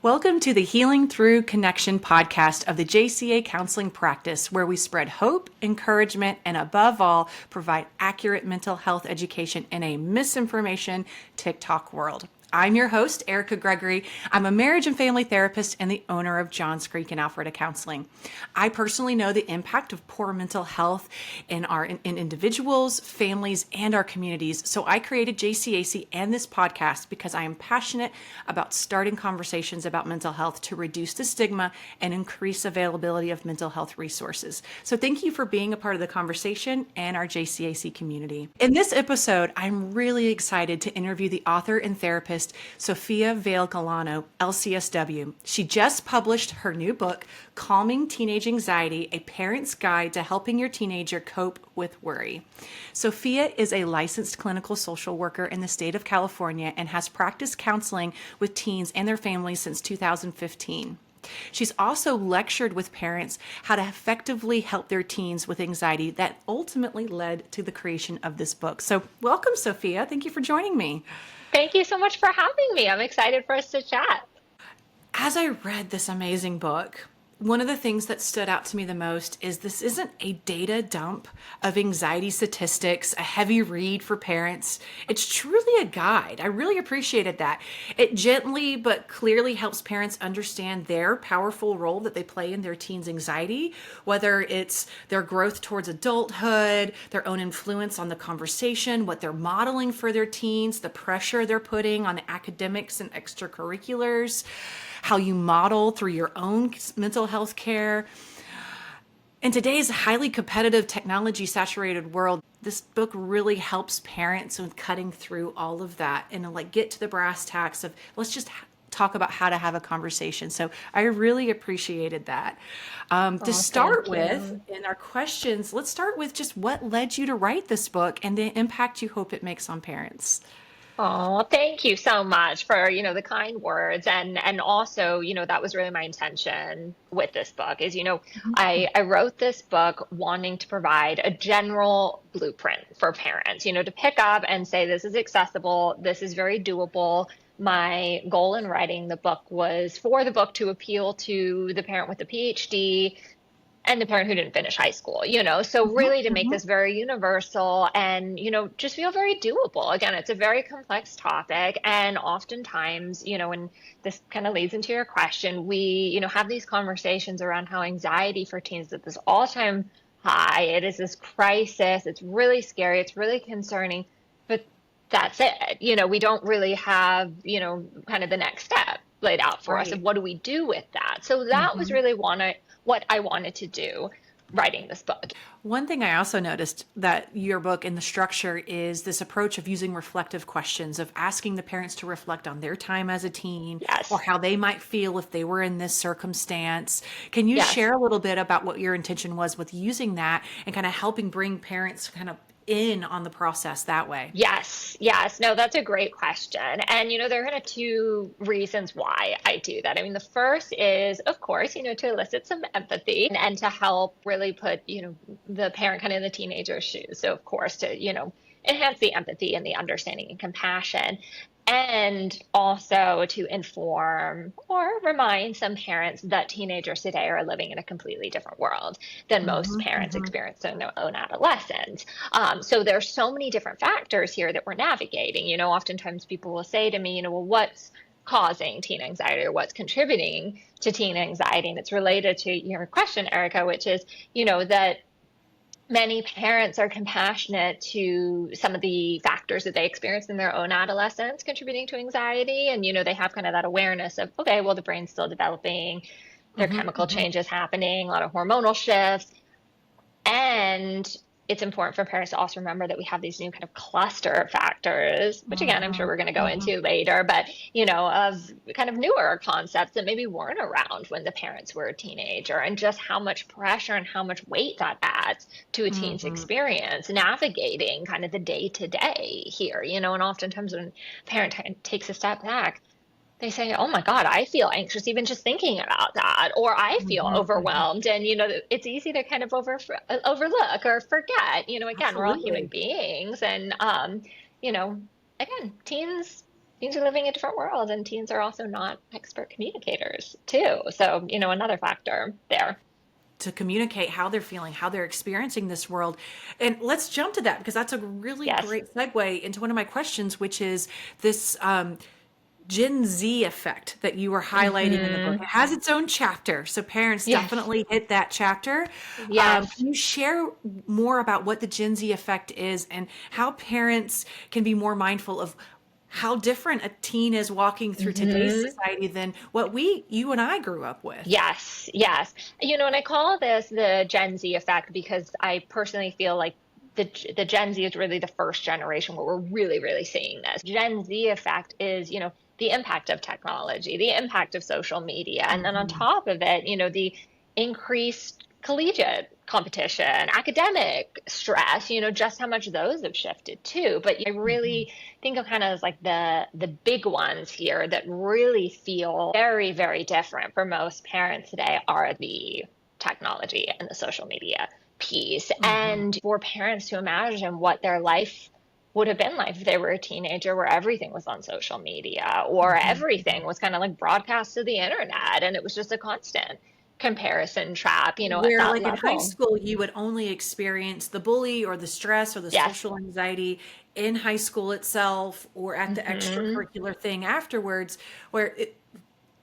Welcome to the Healing Through Connection podcast of the JCA Counseling practice, where we spread hope, encouragement, and above all, provide accurate mental health education in a misinformation TikTok world. I'm your host, Erica Gregory. I'm a marriage and family therapist and the owner of John's Creek and Alpharetta Counseling. I personally know the impact of poor mental health in individuals, families, and our communities. So I created JCAC and this podcast because I am passionate about starting conversations about mental health to reduce the stigma and increase availability of mental health resources. So thank you for being a part of the conversation and our JCAC community. In this episode, I'm really excited to interview the author and therapist Sophia Vale-Galano, LCSW. She just published her new book, Calming Teenage Anxiety, A Parent's Guide to Helping Your Teenager Cope with Worry. Sophia is a licensed clinical social worker in the state of California and has practiced counseling with teens and their families since 2015. She's also lectured with parents how to effectively help their teens with anxiety that ultimately led to the creation of this book. So welcome, Sophia. Thank you for joining me. Thank you so much for having me. I'm excited for us to chat. As I read this amazing book, one of the things that stood out to me the most is this isn't a data dump of anxiety statistics, a heavy read for parents. It's truly a guide. I really appreciated that. It gently but clearly helps parents understand their powerful role that they play in their teens' anxiety, whether it's their growth towards adulthood, their own influence on the conversation, what they're modeling for their teens, the pressure they're putting on the academics and extracurriculars, how you model through your own mental health care. In today's highly competitive, technology-saturated world, this book really helps parents with cutting through all of that and get to the brass tacks of let's just talk about how to have a conversation. So I really appreciated that. To start with, in our questions, let's start with just what led you to write this book and the impact you hope it makes on parents. Oh, thank you so much for, the kind words. And also, that was really my intention with this book is, I wrote this book wanting to provide a general blueprint for parents, to pick up and say, this is accessible, this is very doable. My goal in writing the book was for the book to appeal to the parent with a PhD and the parent who didn't finish high school, so really to make this very universal and, just feel very doable. Again, it's a very complex topic. And oftentimes, and this kind of leads into your question, we, have these conversations around how anxiety for teens is at this all-time high. It is this crisis. It's really scary. It's really concerning, but that's it. We don't really have, kind of the next step laid out for us of what do we do with that. So that was really what I wanted to do writing this book. One thing I also noticed that your book and the structure is this approach of using reflective questions, of asking the parents to reflect on their time as a teen, Yes. or how they might feel if they were in this circumstance. Can you share a little bit about what your intention was with using that and kind of helping bring parents kind of in on the process that way? Yes. No, that's a great question. And, there are kind of two reasons why I do that. I mean, the first is, of course, to elicit some empathy and to help really put, the parent kind of in the teenager's shoes. So, of course, to, enhance the empathy and the understanding and compassion. And also to inform or remind some parents that teenagers today are living in a completely different world than most parents experience in their own adolescence. So there's so many different factors here that we're navigating. Oftentimes people will say to me, well, what's causing teen anxiety or what's contributing to teen anxiety? And it's related to your question, Erica, which is, that many parents are compassionate to some of the factors that they experience in their own adolescence contributing to anxiety. And, they have kind of that awareness of, okay, well, the brain's still developing, there are chemical changes happening, a lot of hormonal shifts. And it's important for parents to also remember that we have these new kind of cluster factors, which again, I'm sure we're going to go into later, but, of kind of newer concepts that maybe weren't around when the parents were a teenager, and just how much pressure and how much weight that adds to a teen's experience, navigating kind of the day to day here, and oftentimes when a parent takes a step back, they say, oh my God, I feel anxious even just thinking about that, or I feel overwhelmed. And, it's easy to kind of overlook or forget, again, we're all human beings. And, again, teens teens are living a different world, and teens are also not expert communicators too. So, another factor there. To communicate how they're feeling, how they're experiencing this world. And let's jump to that because that's a really Yes. great segue into one of my questions, which is this Gen Z effect that you were highlighting in the book. Hmm. It has its own chapter, so parents Yes. definitely hit that chapter. Yes. Can you share more about what the Gen Z effect is and how parents can be more mindful of how different a teen is walking through today's Hmm. society than what you and I grew up with? Yes, yes. And I call this the Gen Z effect because I personally feel like the Gen Z is really the first generation where we're really, really seeing this. Gen Z effect is, the impact of technology, the impact of social media, and then on Mhm. top of it, the increased collegiate competition, academic stress, just how much those have shifted too. But I Mhm. really think of kind of as like the big ones here that really feel very, very different for most parents today are the technology and the social media piece. Mhm. And for parents to imagine what their life would have been like if they were a teenager where everything was on social media or Mhm. everything was kind of like broadcast to the internet and it was just a constant comparison trap, at Where, that like in high level. school, you would only experience the bully or the stress or the Yes. social anxiety in high school itself or at the Hmm. extracurricular thing afterwards, where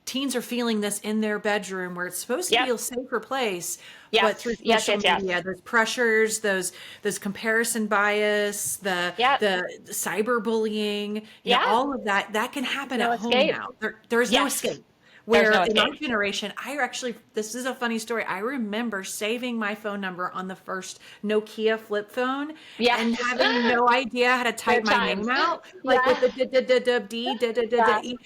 teens are feeling this in their bedroom where it's supposed to be Yep. a safer place, but through Yes. Yes. social Yes. media, Yes. those pressures, those comparison bias, Yep. the cyberbullying, Yeah. all of that can happen at No home escape. now. There is no Yes. escape. There's Where no in our escape. generation, this is a funny story. I remember saving my phone number on the first Nokia flip phone and Yes. having no idea how to type Good my times. name out, like with Yeah. the d, Yes. e,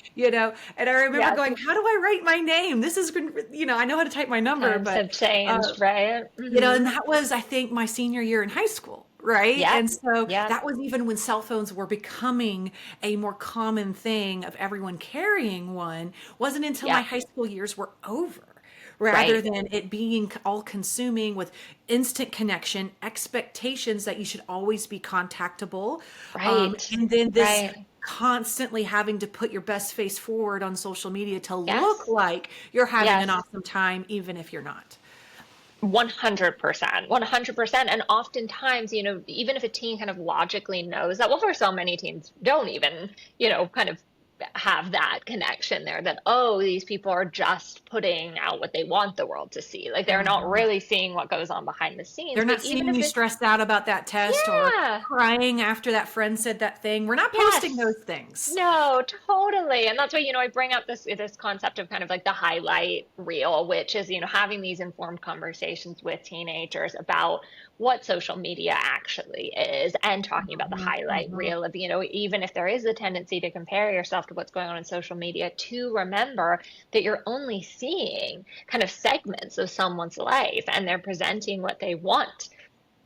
and I remember Yes. going, how do I write my name? This is, I know how to type my number, Times but have uh, changed, right? and Hmm. that was, I think, my senior year in high school, right? Yep. And so Yep. that was even when cell phones were becoming a more common thing of everyone carrying one. Wasn't until my Yep. high school years were over, rather Right. than it being all consuming with instant connection, expectations that you should always be contactable, Right. and then this Right. constantly having to put your best face forward on social media to look Yes. like you're having an Yes. awesome time, even if you're not. 100%, 100%. And oftentimes, even if a teen kind of logically knows that, well, for so many teens don't even, kind of have that connection there that, oh, these people are just putting out what they want the world to see. Like they're not Mhm. really seeing what goes on behind the scenes. They're But not even seeing if you it's, stressed out about that test or yeah, crying after that friend said that thing. We're not posting yes. those things. No, totally. And that's why, I bring up this concept of kind of like the highlight reel, which is, having these informed conversations with teenagers about what social media actually is and talking about the Mhm, highlight mhm. reel of, even if there is a tendency to compare yourself to what's going on in social media, to remember that you're only seeing kind of segments of someone's life and they're presenting what they want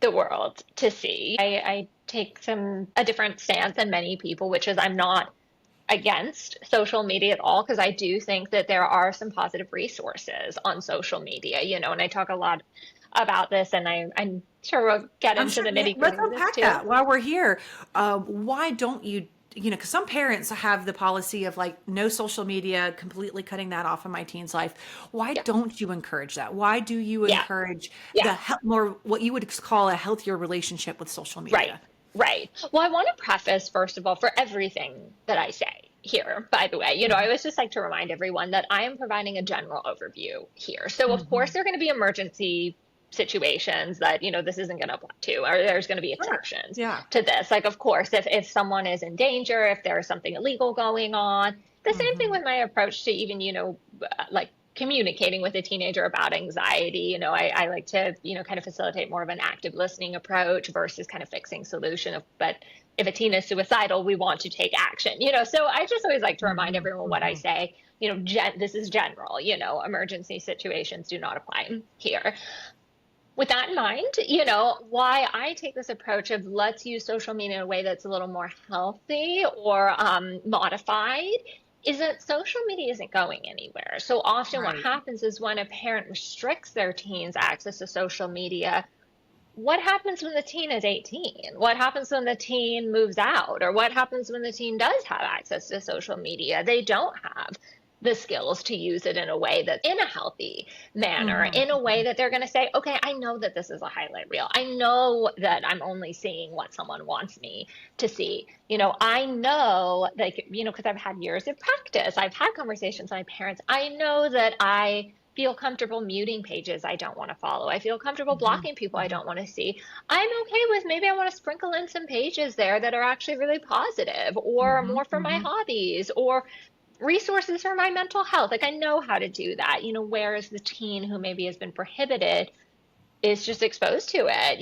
the world to see. I take a different stance than many people, which is I'm not against social media at all because I do think that there are some positive resources on social media, and I talk a lot about this, and I'm sure we'll get I'm into sure. the Yeah, nitty let's gritty of this unpack too. that while we're here. Why don't you? Because some parents have the policy of like no social media, completely cutting that off in my teen's life. Why Yeah, don't you encourage that? Why do you yeah, encourage yeah. more what you would call a healthier relationship with social Right, media? right. Well, I want to preface, first of all, for everything that I say here, by the way, I always just like to remind everyone that I am providing a general overview here. So, of course, Mhm. there are going to be emergency situations that, this isn't going to apply to, or there's going to be Sure. exceptions Yeah. to this. Like, of course, if someone is in danger, if there's something illegal going on, the same thing Mhm. with my approach to even, like communicating with a teenager about anxiety. I like to, kind of facilitate more of an active listening approach versus kind of fixing solution of, but if a teen is suicidal, we want to take action, so I just always like to remind Mhm. everyone what I Mhm. say, this is general, emergency situations do not apply here. With that in mind, why I take this approach of let's use social media in a way that's a little more healthy or modified is that social media isn't going anywhere. So often, what Right. happens is when a parent restricts their teens' access to social media, what happens when the teen is 18? What happens when the teen moves out? Or what happens when the teen does have access to social media? They don't have the skills to use it in a way that's in a healthy manner, Mhm. in a way that they're going to say, okay, I know that this is a highlight reel. I know that I'm only seeing what someone wants me to see. I know that, because I've had years of practice, I've had conversations with my parents. I know that I feel comfortable muting pages I don't want to follow. I feel comfortable Mhm. blocking people I Mhm. don't want to see. I'm okay with, maybe I want to sprinkle in some pages there that are actually really positive, or Mhm. more for my Mhm. hobbies, or resources for my mental health. Like, I know how to do that. Whereas the teen who maybe has been prohibited is just exposed to it,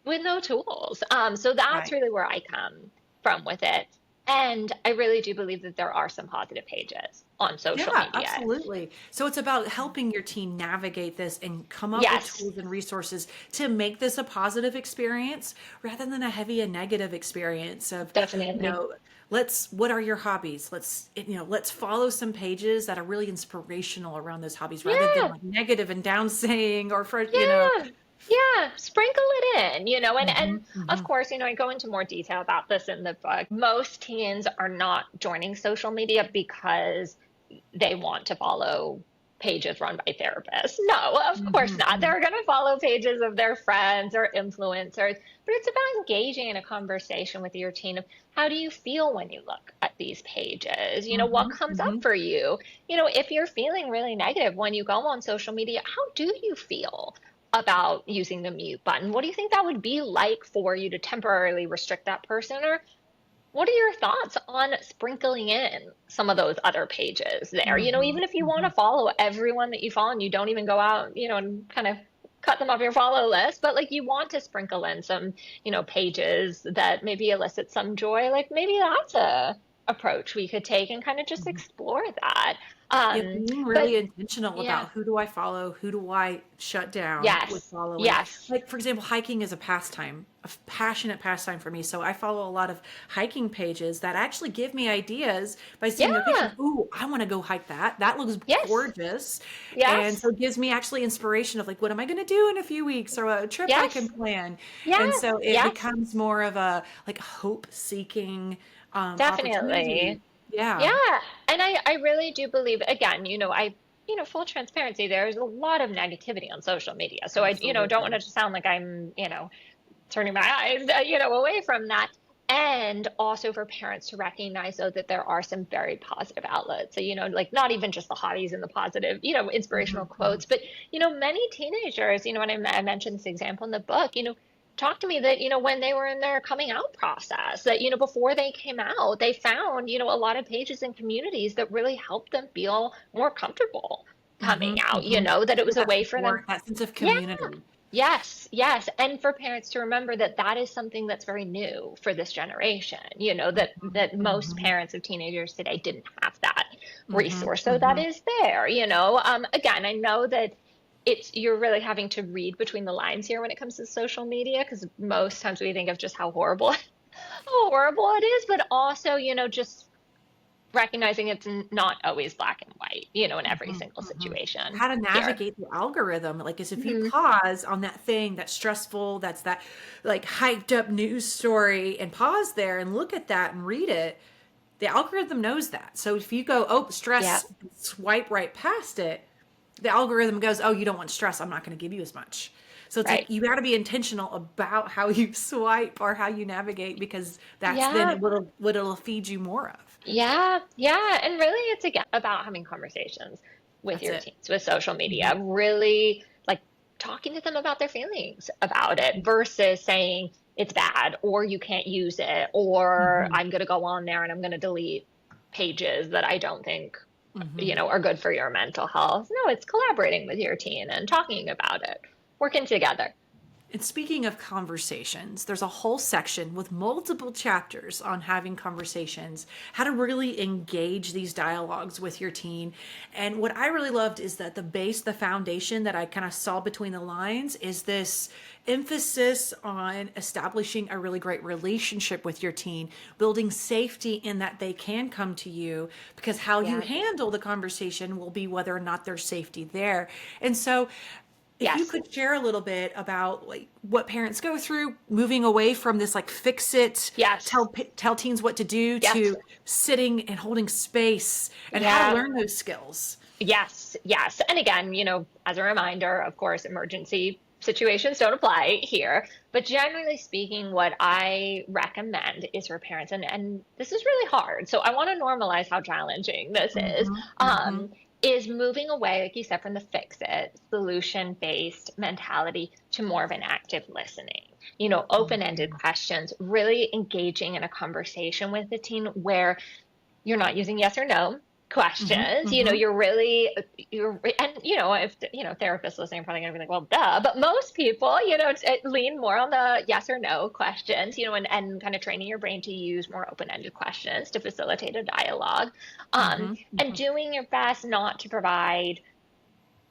with no tools. So that's Right. really where I come from with it. And I really do believe that there are some positive pages on social Yeah, media. absolutely. So it's about helping your team navigate this and come up with Yes, tools and resources to make this a positive experience rather than a heavy and negative experience of, you definitely. know, what are your hobbies? Let's follow some pages that are really inspirational around those hobbies rather than Yeah, like negative and down saying or yeah, yeah. Sprinkle it in, and Mhm, of mhm, course, I go into more detail about this in the book. Most teens are not joining social media because they want to follow pages run by therapists. No, of course mhm, not. mhm, They're going to follow pages of their friends or influencers, but it's about engaging in a conversation with your teen of, how do you feel when you look at these pages? What mhm, comes up mhm, for you? If you're feeling really negative when you go on social media, how do you feel about using the mute button? What do you think that would be like for you to temporarily restrict that person? Or what are your thoughts on sprinkling in some of those other pages there? mhm, Even if you want to mhm. follow everyone that you follow and you don't even go out, and kind of cut them off your follow list, but like, you want to sprinkle in some, pages that maybe elicit some joy, like maybe that's a approach we could take and kind of just Mhm. explore that. Yeah, Um, being but really intentional yeah, about who do I follow, who do I shut down with yes, following. yes, Like, for example, hiking is a pastime, passionate pastime for me. So I follow a lot of hiking pages that actually give me ideas by seeing their pictures. yeah, Ooh, I want to go hike that. That looks yes, gorgeous. And yes, so it gives me actually inspiration of like, what am I going to do in a few weeks or a trip I can yes, plan. And yes, so it yes, becomes more of a like hope seeking opportunity. definitely. Yeah. Yeah, and I really do believe, again, full transparency, there's a lot of negativity on social media. So I, don't want Absolutely. it to sound like I'm, turning my eyes, away from that. And also for parents to recognize, though, that there are some very positive outlets. So, like, not even just the hobbies and the positive, inspirational Mhm, mhm. quotes, but, many teenagers, and I mentioned this example in the book, talked to me that, when they were in their coming out process, that, before they came out, they found, a lot of pages and communities that really helped them feel more comfortable coming Mhm, out, mhm. that it Feel was a that way for them. support, that sense of Yeah, community. yes, yes. And for parents to remember that that is something that's very new for this generation, Mhm, that most mhm, parents of teenagers today didn't have that mhm, resource. So that mhm. is there, again, I know that you're really having to read between the lines here when it comes to social media, because most times we think of just how horrible, how horrible it is, but also, just recognizing it's not always black and white, in every Mhm, single mhm. situation How to here. navigate the algorithm, like, is if you Hmm. pause on that thing that's stressful, that's that, like, hyped up news story and pause there and look at that and read it, the algorithm knows that. So if you go, "Oh, Yeah, stress," swipe right past it, the algorithm goes, "Oh, you don't want stress, I'm not gonna give you as much." So it's right. like you gotta be intentional about how you swipe or how you navigate because that's then Yeah. what it'll feed you more of. Yeah, yeah. And really, it's again about having conversations with That's your it. teens, with social media, Mhm. really like talking to them about their feelings about it versus saying it's bad or you can't use it or Mhm. I'm going to go on there and I'm going to delete pages that I don't think, Mhm. are good for your mental health. No, it's collaborating with your teen and talking about it, working together. And speaking of conversations, there's a whole section with multiple chapters on having conversations, how to really engage these dialogues with your teen. And what I really loved is that the foundation that I kind of saw between the lines is this emphasis on establishing a really great relationship with your teen, building safety in that they can come to you because how you Yeah. handle the conversation will be whether or not there's safety there. And so if you Yes. could share a little bit about like what parents go through moving away from this like fix it, Yes. tell teens what to do Yes. to sitting and holding space and how to Yeah. learn those skills. Yes, yes. And again, as a reminder, of course, emergency situations don't apply here. But generally speaking, what I recommend is for parents, and this is really hard. So I want to normalize how challenging this Hmm. Hmm. um, is moving away, like you said, from the fix it, solution based mentality to more of an active listening. Open ended questions, really engaging in a conversation with the teen where you're not using yes or no Hmm. questions. Hmm. You're really, and if therapists listening are probably gonna be like, well, duh. But most people, lean more on the yes or no questions. And kind of training your brain to use more open-ended questions to facilitate a dialogue, Hmm. and Hmm. doing your best not to provide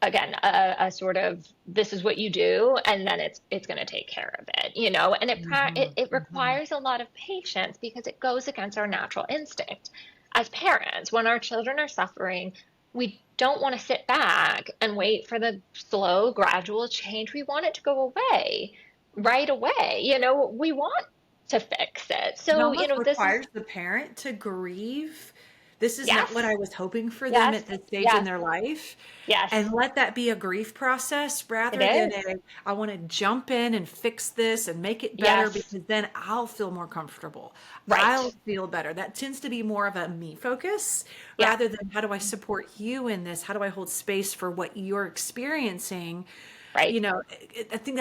again a sort of this is what you do and then it's going to take care of it. And it Hmm. requires a lot of patience because it goes against our natural instinct as parents. When our children are suffering, we don't want to sit back and wait for the slow gradual change. We want it to go away right away. We want to fix it. It So almost this is requires the parent to grieve. This is not what yes, I was hoping for them yes, at this stage in yes, their life. And yes, let that be a grief process it rather than is. I want to jump in and fix this and make it better Yes, because then I'll feel more comfortable. I'll right, feel better. That tends to be more of a me focus yeah, rather than how do I support you in this? How do I hold space for what you're experiencing? right. I think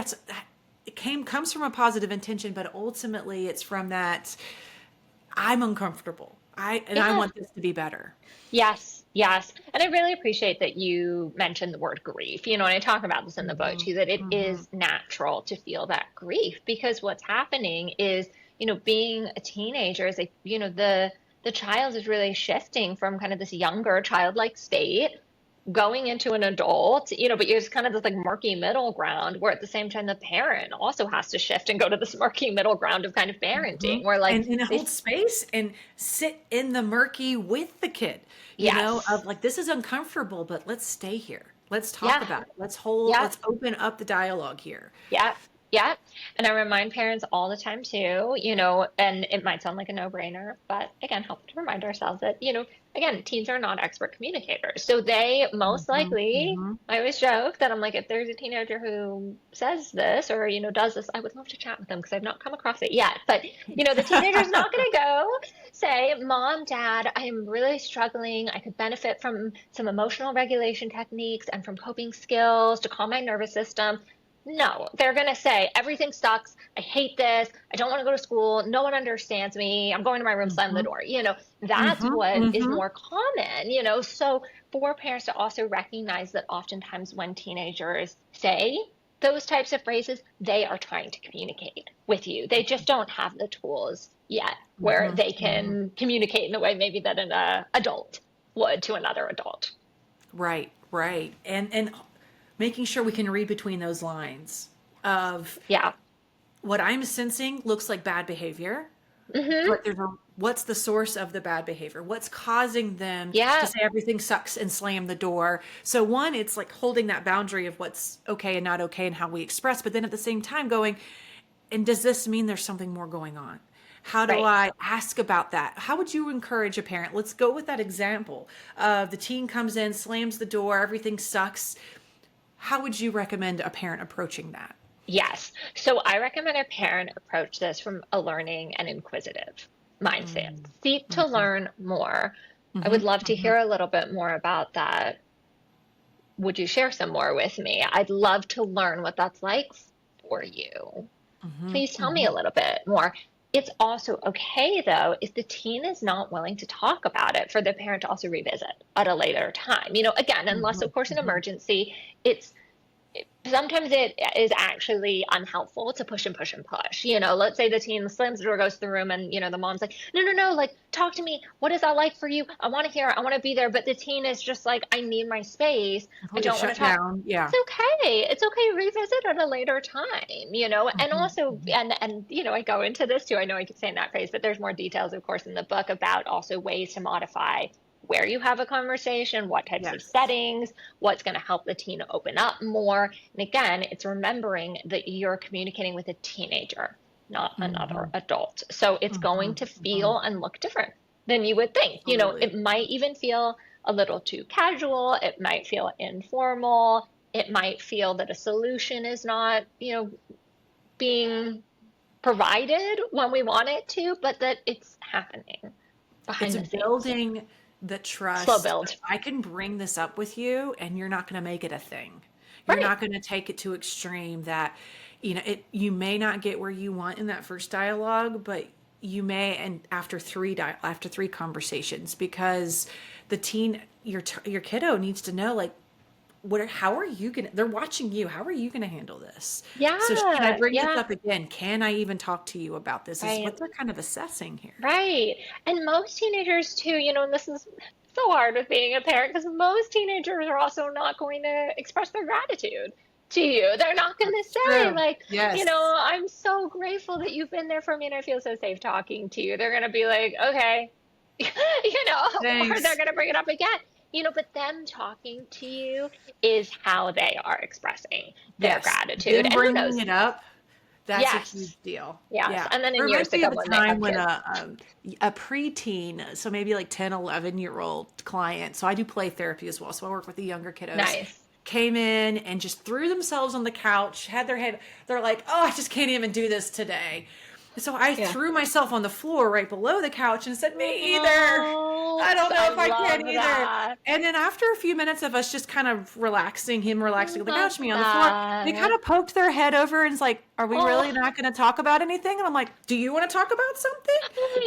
it comes from a positive intention, but ultimately it's from that I'm uncomfortable. I Yeah. want this to be better. Yes, yes. And I really appreciate that you mentioned the word grief. And I talk about this in the book Hmm. too, that it Hmm. is natural to feel that grief because what's happening is, being a teenager is like, the child is really shifting from kind of this younger childlike state going into an adult, but there's kind of this like murky middle ground where at the same time the parent also has to shift and go to this murky middle ground of kind of Hmm. parenting where like And they, hold space and sit in the murky with the kid, yes, of like, this is uncomfortable, but let's stay here. Let's talk yeah, about it. yeah. Let's open up the dialogue here. Yeah, yeah. And I remind parents all the time too, and it might sound like a no-brainer, but again, help to remind ourselves that, again, teens are not expert communicators. So they most Hmm. likely, Hmm. I always joke that I'm like, if there's a teenager who says this or, does this, I would love to chat with them because I've not come across it yet. But, the teenager's not going to go say, Mom, Dad, I am really struggling. I could benefit from some emotional regulation techniques and from coping skills to calm my nervous system. No, they're going to say, everything sucks. I hate this. I don't want to go to school. No one understands me. I'm going to my room, slam the Hmm. door. That's Hmm. what is Hmm. more common, So for parents to also recognize that oftentimes when teenagers say those types of phrases, they are trying to communicate with you. They just don't have the tools yet where Hmm. they Hmm. can communicate in the way maybe that an adult would to another adult. Right, right. And making sure we can read between those lines of Yeah. what I'm sensing looks like bad behavior, Hmm. but what's the source of the bad behavior? What's causing them to Yeah. say everything sucks and slam the door? So one, it's like holding that boundary of what's okay and not okay and how we express, but then at the same time going, and does this mean there's something more going on? How do Right. I ask about that? How would you encourage a parent? Let's go with that example. The teen comes in, slams the door, everything sucks. How would you recommend a parent approaching that? Yes. So I recommend a parent approach this from a learning and inquisitive mindset. Mm. Seek to Mhm. learn more. I would Mhm. love to Mhm. hear a little bit more about that. Would you share some more with me? I'd love to learn what that's like for you. Mhm. Please tell me a Mhm. little bit more. It's also okay, though, if the teen is not willing to talk about it, for the parent to also revisit at a later time. Again, unless, Mhm. of course, an Mhm. emergency, it's sometimes it is actually unhelpful to push and push and push. Let's say the teen slams the door, goes to the room, and the mom's like, no, no, no, like talk to me. What is that like for you? I want to hear. I want to be there. But the teen is just like, I need my space. I Completely don't want to shut talk. down. It's Yeah. okay. It's okay. Revisit at a later time. And Mhm. also, Mhm. and I go into this too. I know I keep saying that phrase, but there's more details, of course, in the book about also ways to modify where you have a conversation, what types of Yes. settings, what's going to help the teen open up more. And again, it's remembering that you're communicating with a teenager, not another Hmm. adult. So it's going Hmm. to Hmm. feel and look different than you would think. Absolutely. It might even feel a little too casual, it might feel informal, it might feel that a solution is not, being provided when we want it to, but that it's happening It's behind the scenes. building the Slow trust. build. I can bring this up with you and you're not going to make it a thing. You're Right. not going to take it to extreme that, you may not get where you want in that first dialogue, but you may, and after three conversations, because the teen, your kiddo needs to know, like, how are you gonna, they're watching you, how are you gonna handle this? So should I Yeah. bring this Yeah. up again? Can I even talk to you about this? Is Right. what they're kind of assessing here. Right. And most teenagers too, and this is so hard with being a parent because most teenagers are also not going to express their gratitude to you. They're not going to That's say true. like, Yes. I'm so grateful that you've been there for me and I feel so safe talking to you. They're going to be like, okay, or they're Thanks. going to bring it up again. But them talking to you is how they are expressing their Yes. gratitude. Them And who bringing knows? it up, that's a huge Yes. deal. Yes. Yeah. And then It in years reminds to me of come a when they time have when kids. a preteen, so maybe like 10, 11-year-old client, so I do play therapy as well, so I work with the younger kiddos, Nice. came in and just threw themselves on the couch, had their head, they're like, oh, I just can't even do this today. So I Yeah. threw myself on the floor right below the couch and said, me either. Oh, I don't know I if I love can either. that. And then after a few minutes of us just kind of relaxing, him relaxing on the Love couch, me on the floor, they kind that. of poked their head over and it's like, are we really Oh, not going to talk about anything? And I'm like, do you want to talk about something?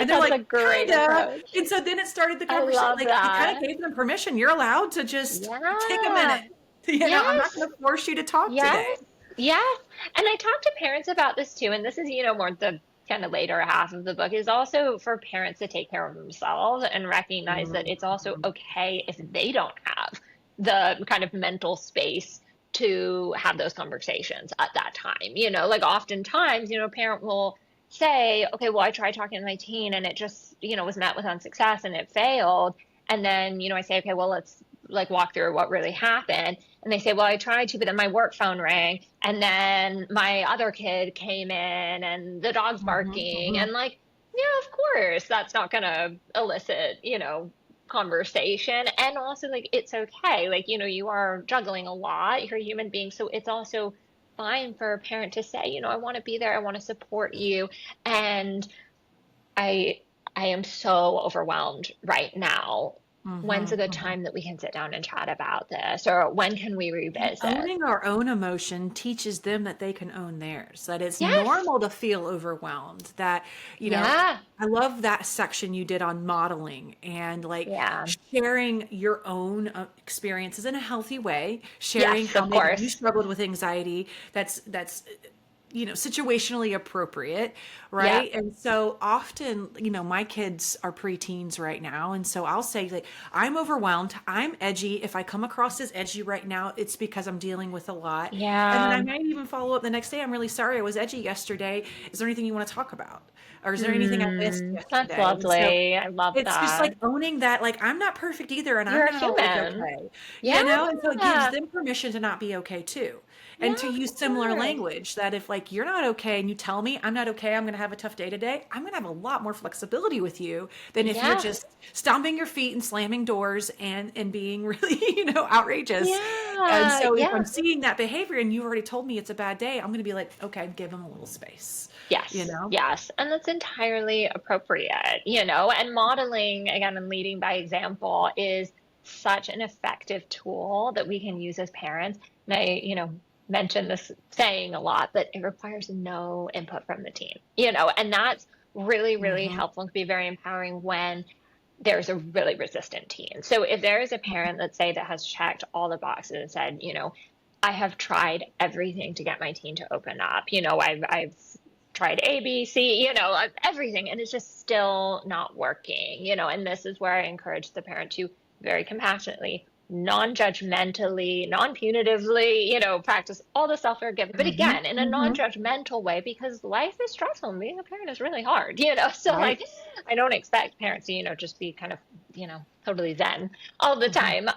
And they're that's a like, great kinda. approach. And so then it started the I conversation. love Like I kind of that. gave them permission. You're allowed to just take a Yeah. minute. I'm not Yes. going to force you to talk today. Yes. Yes. And I talk to parents about this too. And this is, more the kind of later half of the book is also for parents to take care of themselves and recognize that it's also Mhm. okay if they don't have the kind of mental space to have those conversations at that time. Like oftentimes, a parent will say, okay, well, I tried talking to my teen and it just, was met with unsuccess and it failed. And then, I say, okay, well, let's like walk through what really happened. And they say, well, I tried to, but then my work phone rang and then my other kid came in and the dog's Mhm. barking. Mhm. And like, yeah, of course, that's not going to elicit, conversation. And also, like, it's okay. Like, you are juggling a lot, you're a human being. So it's also fine for a parent to say, I want to be there, I want to support you. And I I am so overwhelmed right now. When's a Mhm. good Mhm. time that we can sit down and chat about this? Or when can we And revisit? owning our own emotion teaches them that they can own theirs, that it's Yes. normal to feel overwhelmed. That, you know, Yeah. I love that section you did on modeling and like Yeah. sharing your own experiences in a healthy way, sharing Yes, how of maybe you course. struggled with anxiety. That's situationally appropriate, Yeah. right? And so often, my kids are preteens right now. And so I'll say, like, I'm overwhelmed. I'm edgy. If I come across as edgy right now, it's because I'm dealing with a lot. And then I Yeah. might even follow up the next day. I'm really sorry I was edgy yesterday. Is there anything you want to talk about? Or is there anything I missed That's yesterday? And so lovely. I love it's just like that. owning that, like, I'm not perfect either, and I'm You're a not always human. okay, Yeah. And so it gives them permission to not be okay too. And to Yeah, use of similar course. language that if like you're not okay and you tell me I'm not okay, I'm going to have a tough day today, I'm going to have a lot more flexibility with you than if you're Yes. just stomping your feet and slamming doors and being really, outrageous. And Yeah. so if I'm Yeah. seeing that behavior and you've already told me it's a bad day, I'm going to be like, okay, give them a little space, you Yes, know? yes. And that's entirely appropriate, and modeling, again, and leading by example is such an effective tool that we can use as parents. And I, mention this saying a lot, but it requires no input from the teen, and that's really, really Hmm. helpful and can be very empowering when there's a really resistant teen. So if there is a parent, let's say, that has checked all the boxes and said, I have tried everything to get my teen to open up. I've tried A, B, C, everything, and it's just still not working. And this is where I encourage the parent to very compassionately, non-judgmentally, non-punitively, practice all the self-forgiveness, but Hmm. again, in a Hmm. non-judgmental way, because life is stressful and being a parent is really hard, so Right. like I don't expect parents to, just be kind of totally zen all the Mhm. time.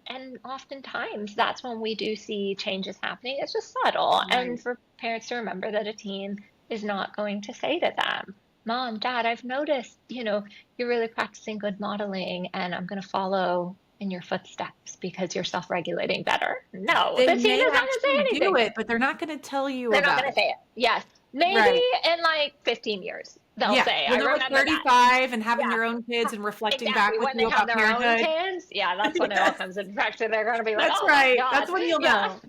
And oftentimes that's when we do see changes happening. It's just subtle. Right. And for parents to remember that a teen is not going to say to them, Mom, Dad, I've noticed, you're really practicing good modeling and I'm going to follow in your footsteps because you're self-regulating better. No, They the teen may is not going to say actually do anything. it, but they're not going to tell you They're not about going to it. say it. Yes. Maybe Right. in like 15 years, they'll Yeah. say, I When they're like remember that. 35 and having Yeah. their own kids and reflecting Exactly. back with When they you have about their own parenthood. kids, yeah, that's when it all Yes, comes into effect. They're going to be like, that's oh my right. God. That's when you'll Yeah, know.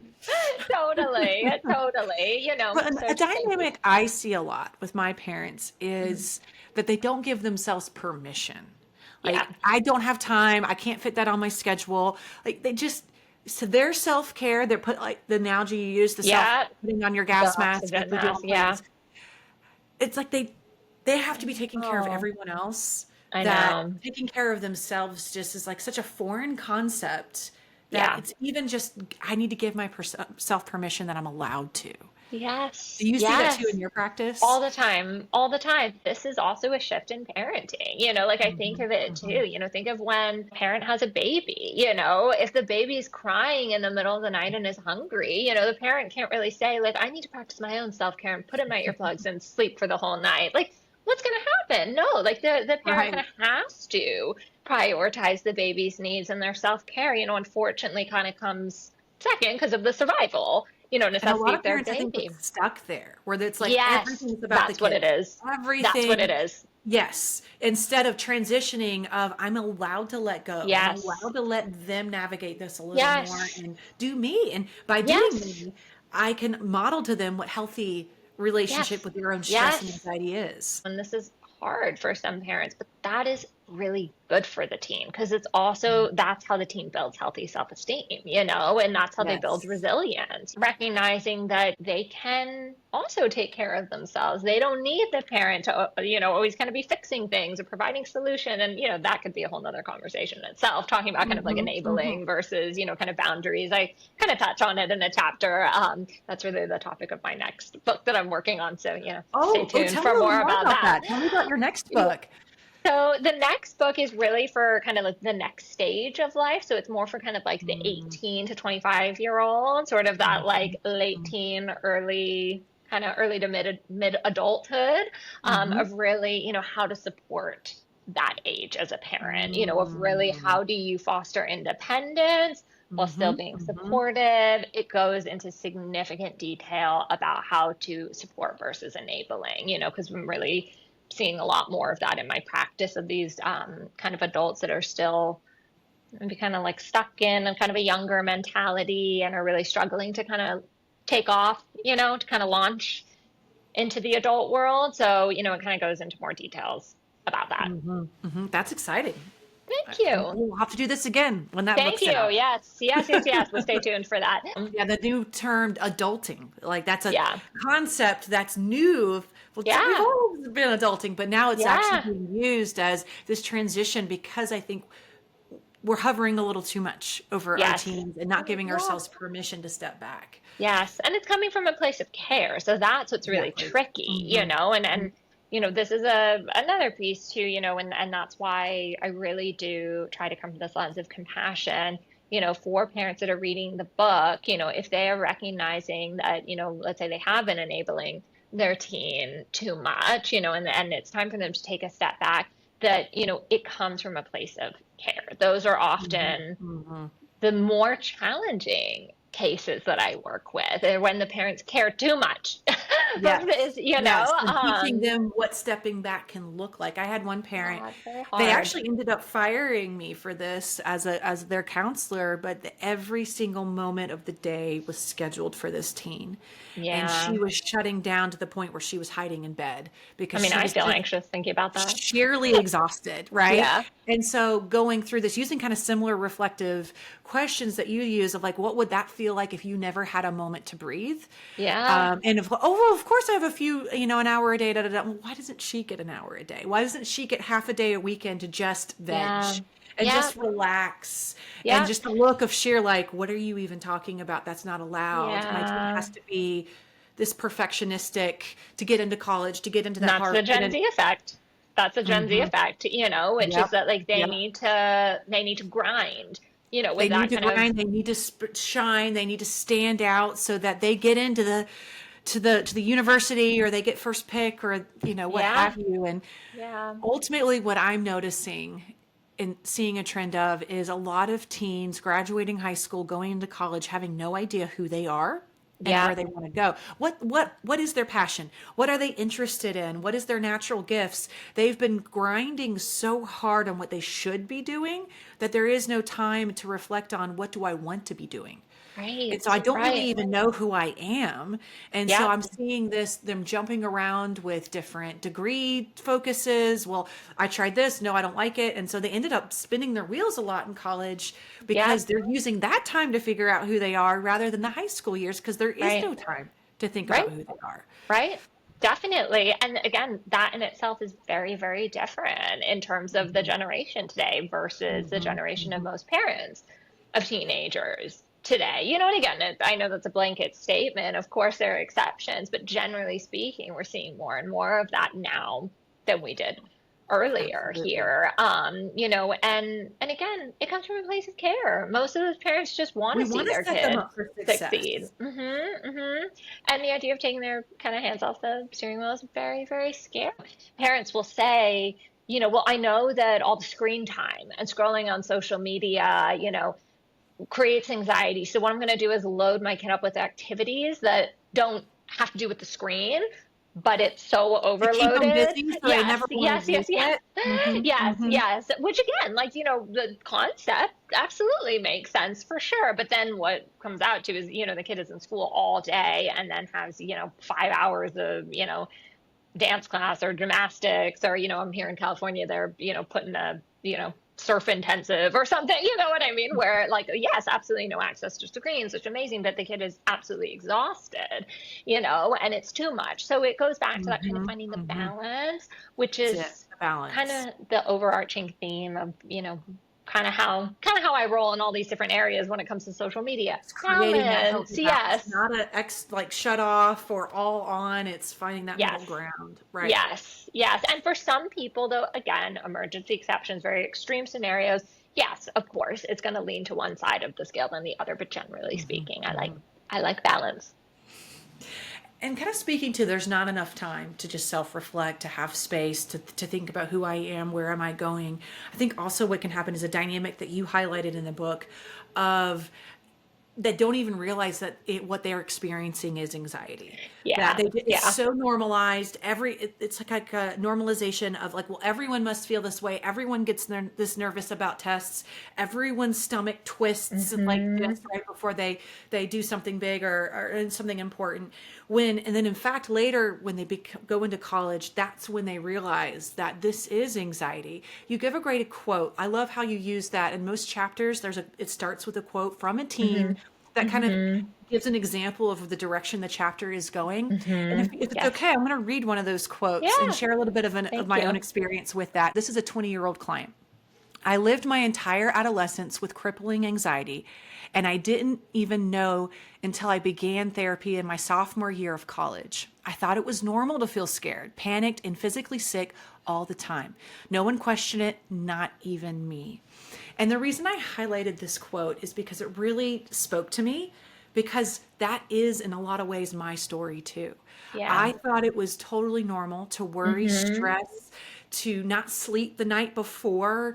totally. Totally. But So a thank you. dynamic I see a lot with my parents Mhm. is that they don't give themselves permission. Yeah. Like, I don't have time. I can't fit that on my schedule. Like, they just, so their self care, they're put like the analogy you use, the self Yeah. putting on your The gas mask oxygen like we do mask. on Yeah. planes. It's like they have to be I taking care of know. everyone else, I that know. taking care of themselves just is like such a foreign concept that Yeah. it's even just, I need to give myself permission that I'm allowed to. Do Yes. you see that too in Yes. your practice? All the time, all the time. This is also a shift in parenting. Like I think Mhm, of it mhm. too. Think of when a parent has a baby, if the baby's crying in the middle of the night and is hungry, the parent can't really say, like, I need to practice my own self-care and put in my earplugs and sleep for the whole night. Like, what's going to happen? No, like the parent Right. kind of has to prioritize the baby's needs, and their self-care, unfortunately kind of comes second because of the survival, And a lot necessity of of their parents, I think, get baby. stuck there where it's like Yes, everything's about the that's what kid. it is. That's what it Everything, is. yes. Instead of transitioning of I'm allowed to let go. I'm Yes. allowed to let them navigate this a little more Yes. and do me. And by doing Yes. me, I can model to them what healthy relationship Yes. with your own stress and Yes. anxiety is. And this is hard for some parents, but that is really good for the teen because it's also that's how the teen builds healthy self-esteem, and that's how they build Yes. resilience, recognizing that they can also take care of themselves. They don't need the parent to, always kind of be fixing things or providing solution. And, that could be a whole nother conversation in itself, talking about kind of like Hmm. Hmm. enabling versus, kind of boundaries. I kind of touch on it in a chapter. That's really the topic of my next book that I'm working on. So, stay Oh, tuned tell me for a little more more about about that. that. Tell me about your next Yeah. book. So the next book is really for kind of like the next stage of life. So it's more for kind of like the Mm, 18 to 25-year-old, sort of that like late mhm, teen, early to mid adulthood, mhm, of really, how to support that age as a parent, of really mm, how do you foster independence while still mhm, being mhm. supported. It goes into significant detail about how to support versus enabling, because I'm really seeing a lot more of that in my practice of these kind of adults that are still maybe kind of like stuck in a kind of a younger mentality and are really struggling to kind of take off, to kind of launch into the adult world. So, it kind of goes into more details about that. Mhm, mhm. That's exciting. Thank you. We'll have to do this again when that Thank book's you. out. Yes, yes, yes, yes. We'll stay tuned for that. Yeah, the new term adulting, like that's a Yeah. concept that's new. Well, we've Yeah. always been adulting, but now it's actually Yeah. being used as this transition because I think we're hovering a little too much over our Yes. teens and not giving Yeah. ourselves permission to step back. Yes, and it's coming from a place of care. So that's what's really Exactly. tricky, Hmm. and this is a another piece too, and that's why I really do try to come to this lens of compassion, for parents that are reading the book, if they are recognizing that, let's say they have been enabling their teen too much, and it's time for them to take a step back, that, it comes from a place of care. Those are Hmm. often Hmm. the more challenging cases that I work with are when the parents care too much. Yes. Is, Yes. And teaching them what stepping back can look like. I had one parent, yeah, it's very they hard. actually ended up firing me for this as their counselor, but every single moment of the day was scheduled for this teen. And Yeah. she was shutting down to the point where she was hiding in bed I because mean, she I was feel just anxious thinking about that. sheerly exhausted, right? Yeah. And so going through this, using kind of similar reflective questions that you use of like, what would that feel like if you never had a moment to breathe? Yeah. And well, of course I have a few, an hour a day. Da, da, da. Well, why doesn't she get an hour a day? Why doesn't she get half a day a weekend to just veg Yeah. and Yeah. just relax and Yeah. just the look of sheer like, what are you even talking about? That's not allowed. My teen Yeah. has to be this perfectionistic to get into college, to get into And that that's Harvard. the Gen Z effect. That's a Gen Z Mm-hmm. effect, which is Yep. that like Yep. they need to grind, with They need that to kind of. grind, they need to shine, they need to stand out so that they get into the university, or they get first pick, or what Yeah, have you. And yeah, ultimately what I'm noticing and seeing a trend of is a lot of teens graduating high school, going into college, having no idea who they are and yeah, where they want to go. What is their passion? What are they interested in? What is their natural gifts? They've been grinding so hard on what they should be doing that there is no time to reflect on, what do I want to be doing? And so I right, don't really right. even know who I am. And so Yep. I'm seeing them jumping around with different degree focuses. Well, I tried this. No, I don't like it. And so they ended up spinning their wheels a lot in college Yep. because they're using that time to figure out who they are rather than the high school years, because there is Right. no time to think Right. about who they are. Right. Definitely. And again, that in itself is very, very different in terms of the generation today versus the Hmm. generation of Hmm. most parents of teenagers today. And again, I know that's a blanket statement. Of course, there are exceptions, but generally speaking, we're seeing more and more of that now than we did earlier Absolutely. here. And again, it comes from a place of care. Most of those parents just want We to see want to their set them kid up for succeed. success. And the idea of taking their kind of hands off the steering wheel is very, very scary. Parents will say, well, I know that all the screen time and scrolling on social media, creates anxiety. So what I'm going to do is load my kid up with activities that don't have to do with the screen, but it's so To keep them overloaded. busy so they Yes, never want to yes, yes, use yes. it. Hmm. Yes, Hmm. yes. Which again, like, the concept absolutely makes sense for sure. But then what comes out to is, the kid is in school all day and then has, 5 hours of, dance class or gymnastics, or I'm here in California, they're putting a surf intensive or something, you know what I mean, where like, yes, absolutely no access to screens, which is amazing, but the kid is absolutely exhausted, and it's too much. So it goes back to that kind of Hmm. finding the Hmm. balance, which That's it. is The kind balance. of the overarching theme of kind of how I roll in all these different areas when it comes to social media. It's creating that Balance, healthy balance, yes. not like shut off or all on. It's finding that middle Yes. ground. Right. Yes, yes. And for some people, though, again, emergency exceptions, very extreme scenarios, yes, of course, it's going to lean to one side of the scale than the other. But generally Hmm. speaking, I like Hmm. I like balance. And kind of speaking to, there's not enough time to just self-reflect, to have space to think about who I am, where am I going. I think also what can happen is a dynamic that you highlighted in the book of that don't even realize that what they're experiencing is anxiety. That Yeah, it's yeah. so normalized. It's like a normalization of like, well, everyone must feel this way. Everyone gets this nervous about tests. Everyone's stomach twists like Hmm. this right before they do something big, or something important. And then in fact later when they go into college, that's when they realize that this is anxiety. You give a great quote. I love how you use that in most chapters. It starts with a quote from a Hmm. teen that kind of Hmm. gives an example of the direction the chapter is going. And Hmm. if it's Yes. okay, I'm going to read one of those quotes and Yeah. share a little bit of Thank my own you. experience with that. This is a 20-year-old client. I lived my entire adolescence with crippling anxiety, and I didn't even know until I began therapy in my sophomore year of college. I thought it was normal to feel scared, panicked, and physically sick all the time. No one questioned it, not even me. And the reason I highlighted this quote is because it really spoke to me, because that is in a lot of ways my story too. Yeah. I thought it was totally normal to worry, Hmm. stress, to not sleep the night before a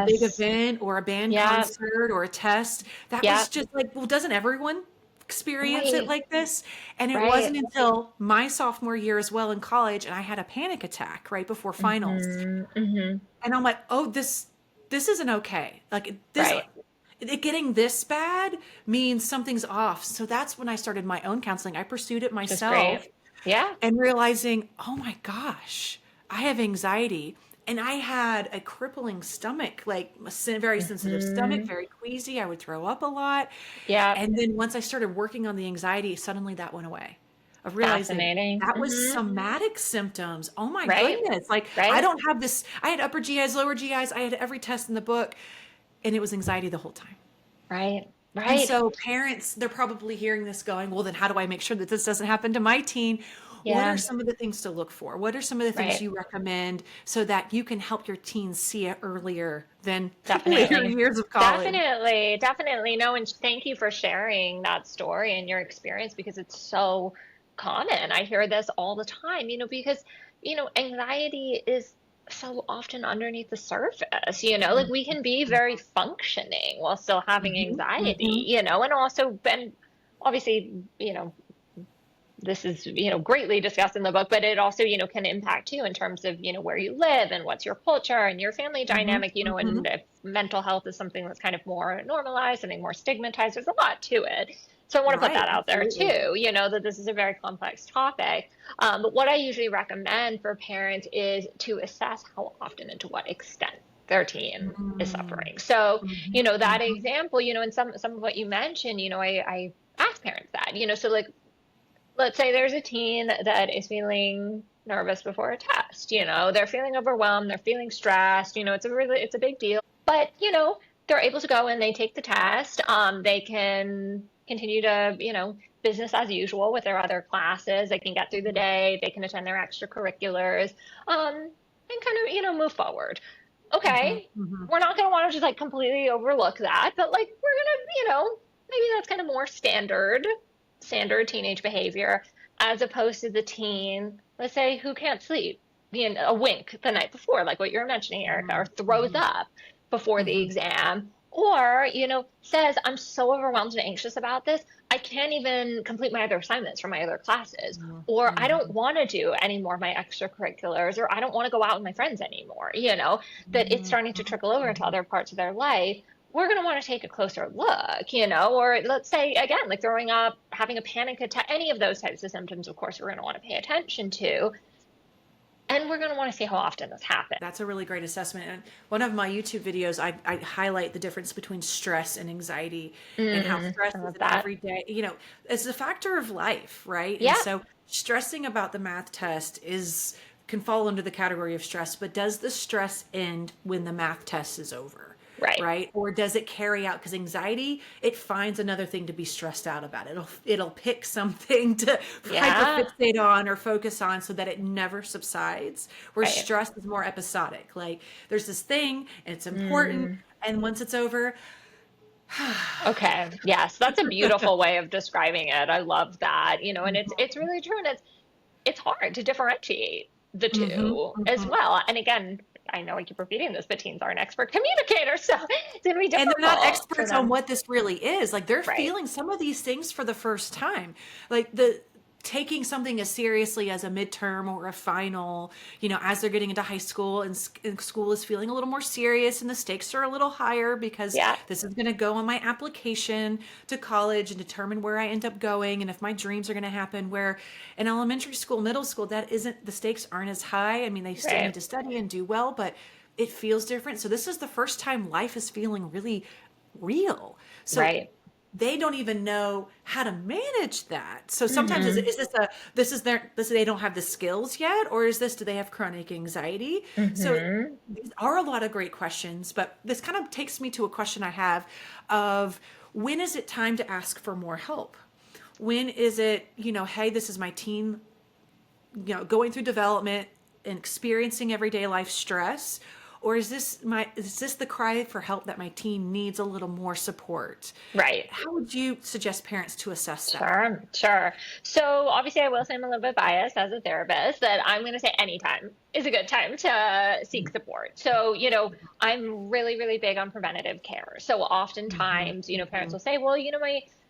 big Yes. event or a band Yeah. concert or a test. That Yeah. was just like, well, doesn't everyone experience it Right. like this? And it Right. wasn't until my sophomore year as well in college, and I had a panic attack right before finals. Hmm. Hmm. And I'm like, oh, this isn't okay. Like this, Right. it getting this bad means something's off. So that's when I started my own counseling. I pursued it Which is great. myself, Yeah. and realizing, oh my gosh, I have anxiety. And I had a crippling stomach, like a very sensitive stomach, Hmm. very queasy. I would throw up a lot. Yeah. And then once I started working on the anxiety, suddenly that went away. Of realizing Fascinating. that was Hmm. somatic symptoms. Oh my Right. goodness. Like I Right. don't have this. I had upper GIs, lower GIs. I had every test in the book, and it was anxiety the whole time. Right. And Right. so parents, they're probably hearing this going, well, then how do I make sure that this doesn't happen to my teen? What are Yeah. some of the things to look for? What are some of the things Right. you recommend so that you can help your teens see it earlier than later Definitely. years of college? Definitely. Definitely. No, and thank you for sharing that story and your experience because it's so common. I hear this all the time, because, anxiety is so often underneath the surface, like we can be very functioning while still having Mhm, mhm. anxiety, and also been obviously, this is greatly discussed in the book, but it also can impact you in terms of where you live and what's your culture and your family Mhm, dynamic, and mhm. if mental health is something that's kind of more normalized, something more stigmatized, there's a lot to it. So I want to put Right, that out there absolutely. too, that this is a very complex topic. But what I usually recommend for parents is to assess how often and to what extent their teen is Mm. suffering. So Mhm, that mhm. example, and some of what you mentioned, I ask parents that, so like, let's say there's a teen that is feeling nervous before a test, they're feeling overwhelmed, they're feeling stressed, it's a big deal. But, they're able to go and they take the test. They can continue to, business as usual with their other classes. They can get through the Mhm, day, they can attend their extracurriculars, and kind of, move forward. mhm, Okay, mhm. we're not going to want to just like completely overlook that, but like we're going to, maybe that's kind of more standard teenage behavior, as opposed to the teen, let's say, who can't sleep, a wink the night before, like what you're mentioning, Erica, or Mhm, throws mhm, up before the mhm, exam, or, says, I'm so overwhelmed and anxious about this, I can't even complete my other assignments from my other classes, mhm, or I don't mhm, want to do any more of my extracurriculars, or I don't want to go out with my friends anymore, that it's mhm, starting to trickle over into mhm. other parts of their life. We're going to want to take a closer look, or let's say, again, like throwing up, having a panic attack, any of those types of symptoms, of course, we're going to want to pay attention to. And we're going to want to see how often this happens. That's a really great assessment. And one of my YouTube videos, I highlight the difference between stress and anxiety and how stress I is love an that. everyday, it's a factor of life, right? And Yeah, so stressing about the math test can fall under the category of stress, but does the stress end when the math test is over? right, Right? Or does it carry out? Because anxiety, it finds another thing to be stressed out about. It'll pick something to yeah, hyperfixate on or focus on so that it never subsides. Where right. stress is more episodic. Like there's this thing and it's important, Mm, and once it's over, okay, yes, that's a beautiful way of describing it. I love that, and it's Mhm, really true, and it's hard to differentiate the mhm, two as mhm. well. And again, I know I keep repeating this, but teens aren't expert communicators, so it's going to be And they're not difficult for experts on them. what this really is. Like they're Right, feeling some of these things for the first time. Like the taking something as seriously as a midterm or a final, as they're getting into high school and school is feeling a little more serious and the stakes are a little higher because yeah, this is going to go on my application to college and determine where I end up going and if my dreams are going to happen. Where in elementary school, middle school, that isn't, the stakes aren't as high. I mean, they still need right, to study and do well, but it feels different. So this is the first time life is feeling really real. So right. they don't even know how to manage that. So sometimes Mm-hmm. is this a this they don't have the skills yet, or is this do they have chronic anxiety? So Mm-hmm. these are a lot of great questions, but this kind of takes me to a question I have of when is it time to ask for more help? When is it, hey, this is my teen, going through development and experiencing everyday life stress, or is this the cry for help that my teen needs a little more support? Right. How would you suggest parents to assess that? Sure, sure. So obviously, I will say I'm a little bit biased as a therapist, that I'm going to say anytime is a good time to seek support. So, I'm really, really big on preventative care. So Mhm, oftentimes, parents mhm, will say, well,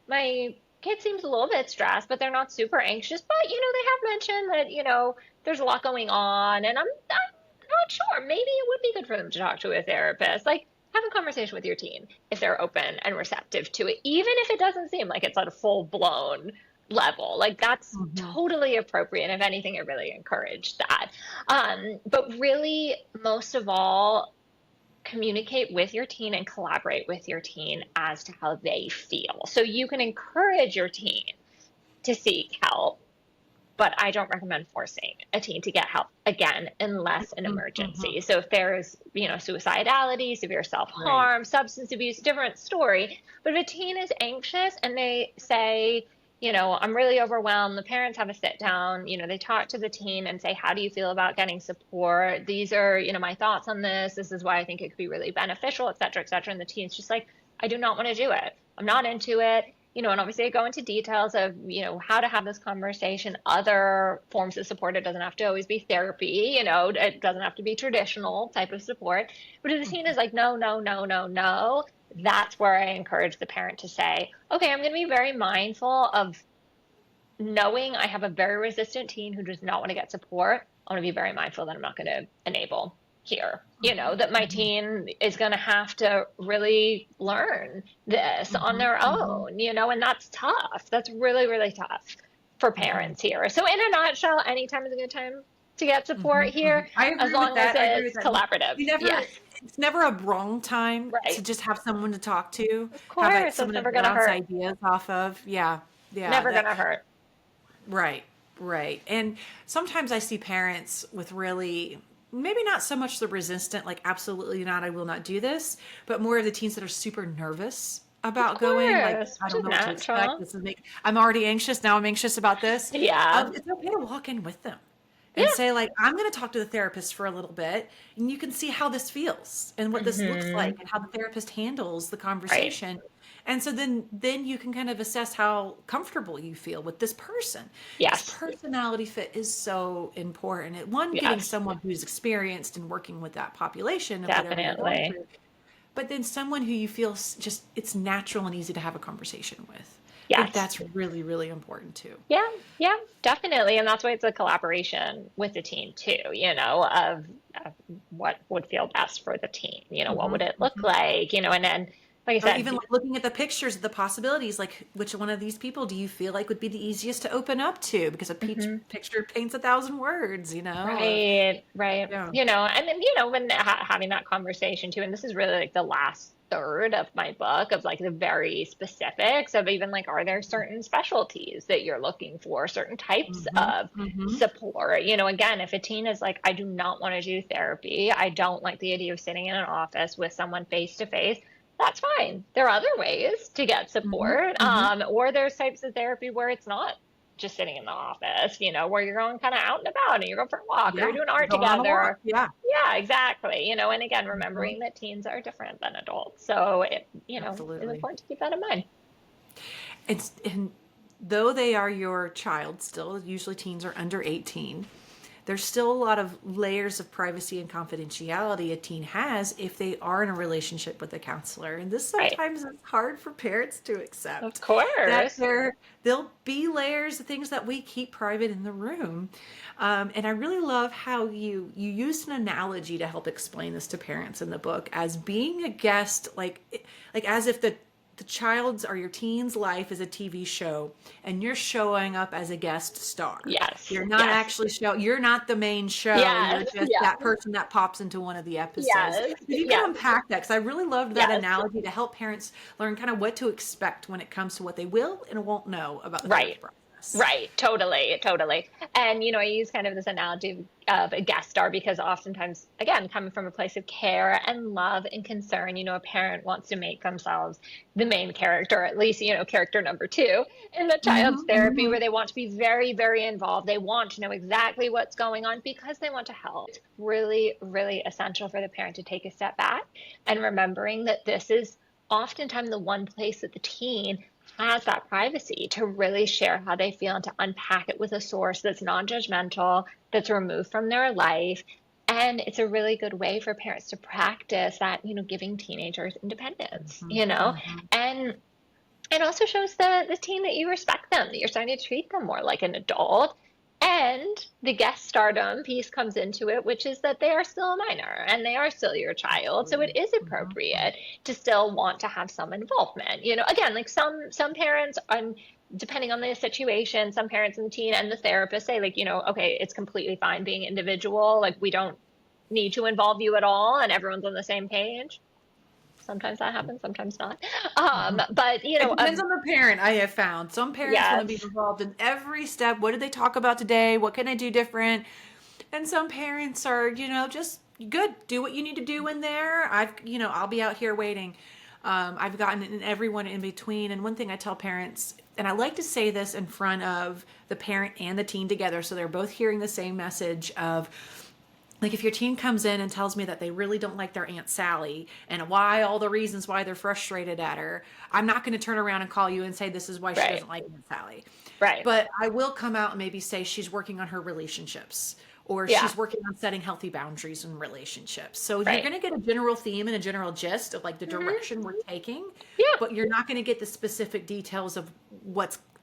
my kid seems a little bit stressed, but they're not super anxious. But, they have mentioned that, there's a lot going on, and I'm not sure. Maybe it would be good for them to talk to a therapist. Like, have a conversation with your teen if they're open and receptive to it, even if it doesn't seem like it's at a full blown level. Like, that's mhm. totally appropriate. And if anything, I really encourage that. But really, most of all, communicate with your teen and collaborate with your teen as to how they feel. So you can encourage your teen to seek help, but I don't recommend forcing a teen to get help again unless an Mhm, mhm. emergency. So if there's, suicidality, severe Right. self-harm, substance abuse, different story. But if a teen is anxious and they say, I'm really overwhelmed. The parents have a sit down, they talk to the teen and say, how do you feel about getting support? These are, my thoughts on this. This is why I think it could be really beneficial, et cetera, et cetera. And the teen's just like, I do not want to do it. I'm not into it. And obviously I go into details of, how to have this conversation, other forms of support. It doesn't have to always be therapy, it doesn't have to be traditional type of support. But if the teen is like, no, no, no, no, no, that's where I encourage the parent to say, okay, I'm going to be very mindful of knowing I have a very resistant teen who does not want to get support. I want to be very mindful that I'm not going to enable here, that my teen is going to have to really learn this on their own, and that's tough. That's really, really tough for parents here. So in a nutshell, anytime is a good time to get support here, I agree as long with that. as it's collaborative. It's never a wrong time Right. to just have someone to talk to. Of course, have it's someone never to going to bounce hurt. ideas off of. Yeah. Never going to hurt. Right. And sometimes I see parents with really, maybe not so much the resistant, like absolutely not, I will not do this, but more of the teens that are super nervous about going, like, I don't know what to expect. I'm already anxious. Now I'm anxious about this. Yeah. It's okay to walk in with them and say, like, I'm going to talk to the therapist for a little bit, and you can see how this feels and what this looks like and how the therapist handles the conversation. Right. And so then you can kind of assess how comfortable you feel with this person. Yes. This personality fit is so important. Getting someone who's experienced in working with that population. Definitely. But then someone who you feel just, it's natural and easy to have a conversation with. Yes. I think that's really, really important too. Yeah, definitely. And that's why it's a collaboration with the teen too, of what would feel best for the teen, what would it look like, and then, like I said, or even like looking at the pictures of the possibilities, like which one of these people do you feel like would be the easiest to open up to? Because a picture paints 1,000 words, Right. Yeah. And then, when having that conversation too, and this is really like the last third of my book of like the very specifics of even like, are there certain specialties that you're looking for, certain types of support? Again, if a teen is like, I do not want to do therapy, I don't like the idea of sitting in an office with someone face to face, that's fine. There are other ways to get support. Or there's types of therapy where it's not just sitting in the office, where you're going kind of out and about and you're going for a walk or you're doing art together. Yeah, exactly. And again, remembering that teens are different than adults. So it's important to keep that in mind. And though they are your child still, usually teens are under 18, there's still a lot of layers of privacy and confidentiality a teen has if they are in a relationship with a counselor. And this sometimes is hard for parents to accept. Of course. That there'll be layers of things that we keep private in the room. And I really love how you used an analogy to help explain this to parents in the book as being a guest, like as if the child's or your teen's life is a TV show and you're showing up as a guest star. Yes. You're not actually you're not the main show. Yes. You're just that person that pops into one of the episodes. Yes. You can unpack that because I really loved that analogy to help parents learn kind of what to expect when it comes to what they will and won't know about the therapy process. Right. Totally. And, I use kind of this analogy of a guest star because oftentimes, again, coming from a place of care and love and concern, a parent wants to make themselves the main character, at least, character number 2 in the child's therapy where they want to be very, very involved. They want to know exactly what's going on because they want to help. It's really, really essential for the parent to take a step back and remembering that this is oftentimes the one place that the teen has that privacy to really share how they feel and to unpack it with a source that's non-judgmental, that's removed from their life. And it's a really good way for parents to practice that, giving teenagers independence, and it also shows the teen that you respect them, that you're starting to treat them more like an adult. And the guest stardom piece comes into it, which is that they are still a minor and they are still your child. So it is appropriate to still want to have some involvement. Again, like some parents, depending on the situation, some parents and the teen and the therapist say like, okay, it's completely fine being individual. Like we don't need to involve you at all and everyone's on the same page. Sometimes that happens, sometimes not. But, it depends on the parent, I have found. Some parents want to be involved in every step. What did they talk about today? What can I do different? And some parents are, just good. Do what you need to do in there. I'll be out here waiting. I've gotten in everyone in between. And one thing I tell parents, and I like to say this in front of the parent and the teen together, so they're both hearing the same message of, like, if your teen comes in and tells me that they really don't like their Aunt Sally and why, all the reasons why they're frustrated at her, I'm not going to turn around and call you and say this is why she Right. doesn't like Aunt Sally. Right. But I will come out and maybe say she's working on her relationships, or Yeah. she's working on setting healthy boundaries in relationships. So you're Right. going to get a general theme and a general gist of like the direction we're taking, Yeah. but you're not going to get the specific details of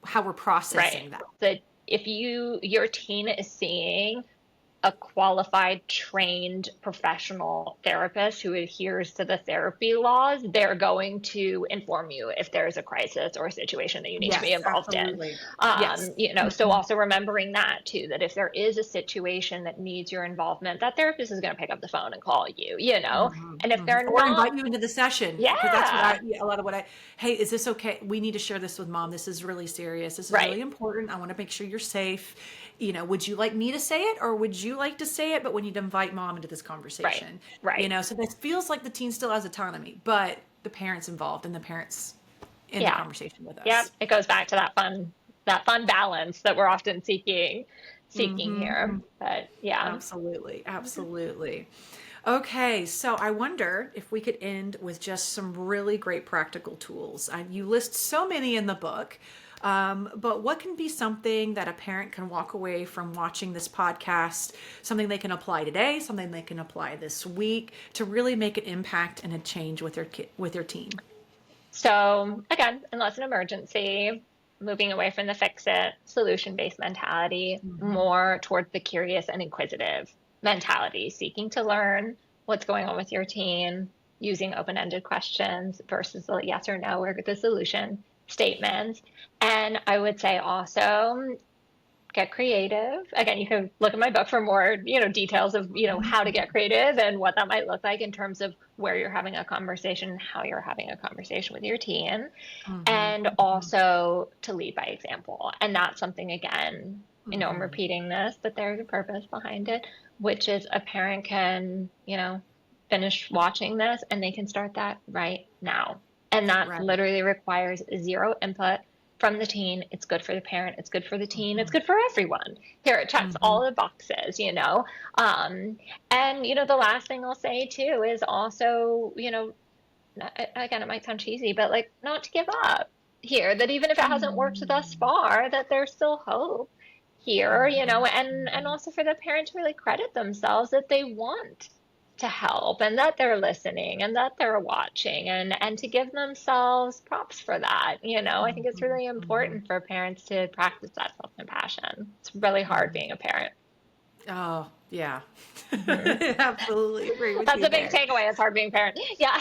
how we're processing that. That if your teen is seeing a qualified, trained professional therapist who adheres to the therapy laws, they're going to inform you if there's a crisis or a situation that you need to be Yes, involved absolutely. in. Yes. So also remembering that too, that if there is a situation that needs your involvement, that therapist is going to pick up the phone and call you, and if they're Or not, invite you into the session, because that's what a lot of what hey, is this okay? We need to share this with mom. This is really serious. This is Right. really important. I want to make sure you're safe. Would you like me to say it, or would you like to say it, but we need to invite mom into this conversation? Right. So this feels like the teen still has autonomy, but the parents involved and the parents in the conversation with us. Yeah, it goes back to that fun balance that we're often seeking here. But yeah. Absolutely. Okay, so I wonder if we could end with just some really great practical tools. You list so many in the book, but what can be something that a parent can walk away from watching this podcast, something they can apply today, something they can apply this week to really make an impact and a change with their teen? So again, unless an emergency, moving away from the fix-it, solution-based mentality, more towards the curious and inquisitive mentality, seeking to learn what's going on with your teen, using open-ended questions versus the yes or no or the solution statements. And I would say also get creative. Again, you can look at my book for more, details of, how to get creative and what that might look like in terms of where you're having a conversation, how you're having a conversation with your teen, and also to lead by example. And that's something, again, I'm repeating this, but there's a purpose behind it, which is a parent can, finish watching this and they can start that right now. And that literally requires zero input from the teen. It's good for the parent. It's good for the teen. It's good for everyone. Here, it checks all the boxes, And, the last thing I'll say too is also, again, it might sound cheesy, but like not to give up here, that even if it hasn't worked thus far, that there's still hope here, and also for the parent to really credit themselves that they want to help and that they're listening and that they're watching and to give themselves props for that. I think it's really important for parents to practice that self-compassion. It's really hard being a parent. Oh, yeah. Absolutely agree with That's you. That's a big takeaway. It's hard being a parent. Yeah.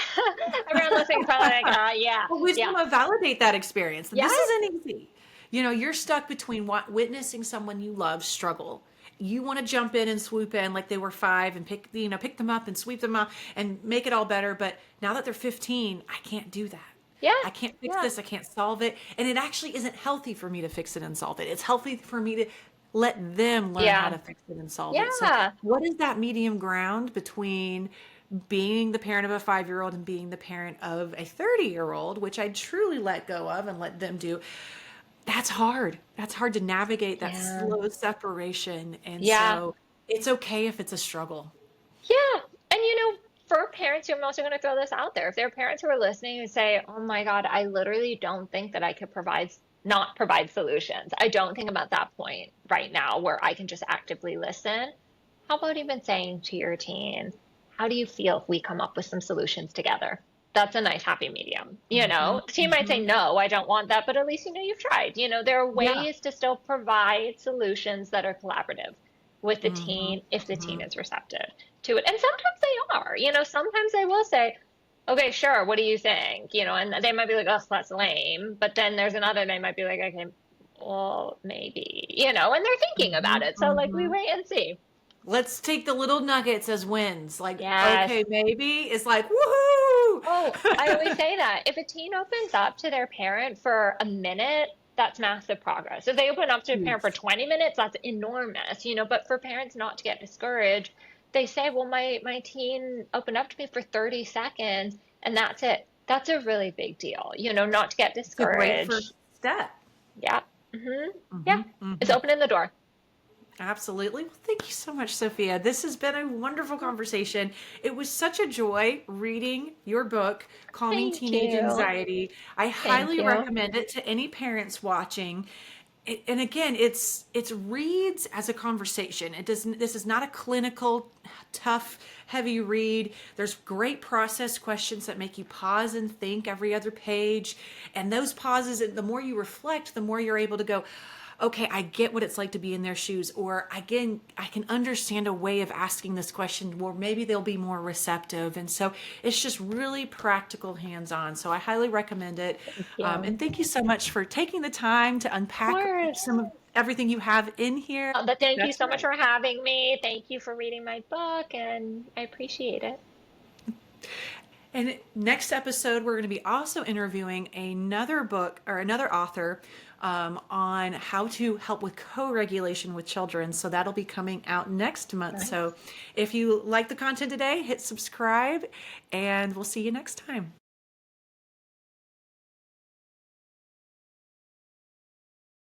Everyone listening is probably like, yeah. Well, we just want to validate that experience. Yes. This isn't easy. You're stuck between witnessing someone you love struggle. You want to jump in and swoop in like they were 5 and pick them up and sweep them up and make it all better. But now that they're 15, I can't do that. Yeah. I can't fix this. I can't solve it. And it actually isn't healthy for me to fix it and solve it. It's healthy for me to let them learn how to fix it and solve it. So what is that medium ground between being the parent of a 5-year-old and being the parent of a 30-year-old, which I truly let go of and let them do? That's hard. That's hard to navigate that slow separation. And so it's okay if it's a struggle. Yeah. And for parents, I'm also going to throw this out there. If there are parents who are listening and say, oh my God, I literally don't think that I could not provide solutions. I don't think I'm at that point right now where I can just actively listen. How about even saying to your teen, how do you feel if we come up with some solutions together? That's a nice happy medium. The teen might say, no, I don't want that, but at least, you've tried. There are ways to still provide solutions that are collaborative with the teen if the teen is receptive to it. And sometimes they are, sometimes they will say, okay, sure, what do you think? And they might be like, oh, that's lame. But then there's another, they might be like, okay, well, maybe, and they're thinking about it. So we wait and see. Let's take the little nuggets as wins. Like, okay, maybe. It's like, woohoo! Oh, I always say that. If a teen opens up to their parent for a minute, that's massive progress. If they open up to a parent for 20 minutes, that's enormous, But for parents not to get discouraged, they say, well, my teen opened up to me for 30 seconds and that's it. That's a really big deal, not to get It's a great first discouraged. step. Yeah. Yeah. It's opening the door. Absolutely. Well, thank you so much, Sophia. This has been a wonderful conversation. It was such a joy reading your book, Calming Thank Teenage you. Anxiety. I Thank highly you. recommend it to any parents watching. And again, it's reads as a conversation. It doesn't. This is not a clinical, tough, heavy read. There's great process questions that make you pause and think every other page, and those pauses. The more you reflect, the more you're able to go, okay, I get what it's like to be in their shoes, or again, I can understand a way of asking this question where maybe they'll be more receptive. And so it's just really practical, hands-on. So I highly recommend it. Thank you. And thank you so much for taking the time to Of unpack course. some of everything you have in here. But thank you That's so much right. for having me. Thank you for reading my book, and I appreciate it. And next episode, we're going to be also interviewing another book or another author on how to help with co-regulation with children. So that'll be coming out next month. Nice. So if you like the content today, hit subscribe and we'll see you next time.